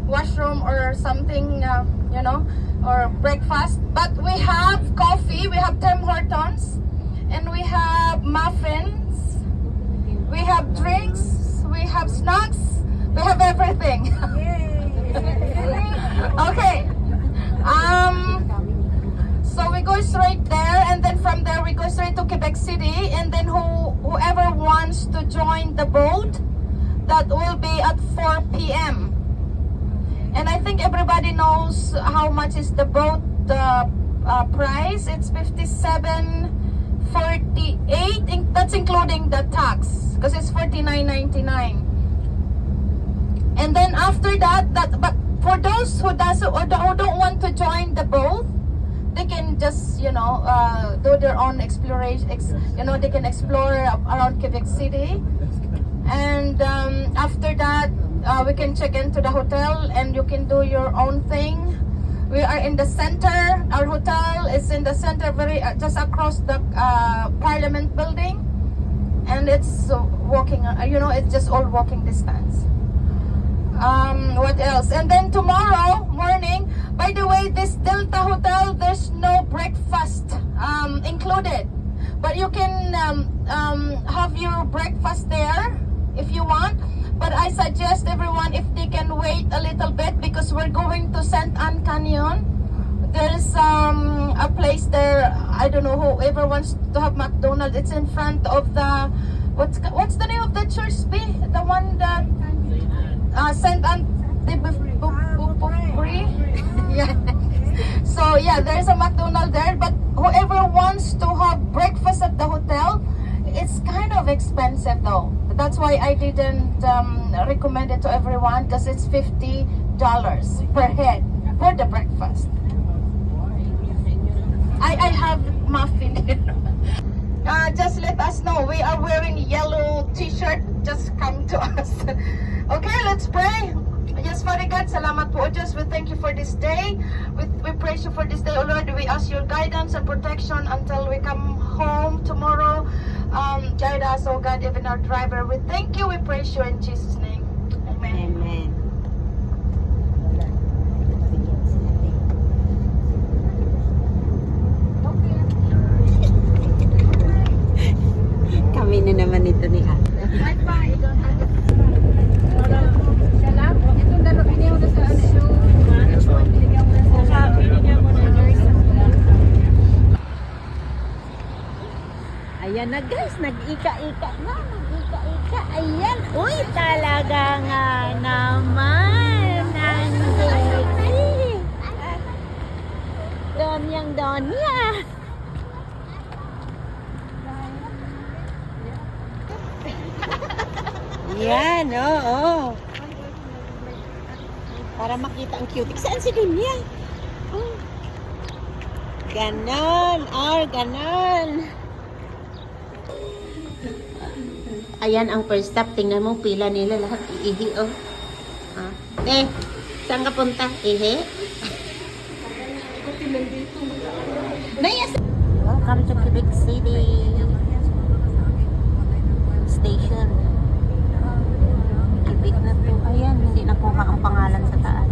washroom or something, you know, or breakfast. But we have coffee, we have Tim Hortons, and we have muffins, we have drinks, we have snacks, we have everything. Okay. So we go straight there, and then from there we go straight to Quebec City, and then whoever wants to join the boat, that will be at 4 p.m. And I think everybody knows how much is the boat price. It's $57.48. That's including the tax, because it's $49.99. And then after that, but for those who don't want to join the boat, they can just, you know, do their own exploration. You know, they can explore around Quebec City. And after that, we can check into the hotel and you can do your own thing. We are in the center. Our hotel is in the center, very just across the Parliament building, and it's walking. You know, it's just all walking distance. What else? And then tomorrow morning, by the way, this Delta Hotel, there's no breakfast included, but you can have your breakfast there if you want. But I suggest everyone if they can wait a little bit, because we're going to St. Anne Canyon. There's a place there. I don't know, whoever wants to have McDonald's. It's in front of the what's the name of the church? The one that St. Anne yeah. So yeah, there's a McDonald's there. But whoever wants to have breakfast at the hotel, it's kind of expensive though. That's why I didn't recommend it to everyone, because it's $50 per head for the breakfast. I have muffin here. Just let us know. We are wearing yellow t-shirt. Just come to us. Okay, let's pray. Yes, Father God, salamat po, O Diyos. We thank you for this day. We praise you for this day, O Lord. We ask your guidance and protection until we come home tomorrow. Guide us, O God, even our driver. We thank you. We praise you in Jesus' name. Amen. Amen. Kami na naman ito ni Ate. Ayan na guys, nag-ika-ika na, nag-ika-ika. Ayan, uy, talaga nga naman. Ang sexy. Donyang Donya. Yan, oo. Para makita ang cutie. Saan si Donya? Oh. Ganon, ganon. Ayan ang first stop. Tingnan mo, pila nila lahat. Ihi, oh. Saan ka punta? Ihi? Welcome to Quebec City Station. Quebec na to. Ayan, hindi nakuha ang pangalan sa taas.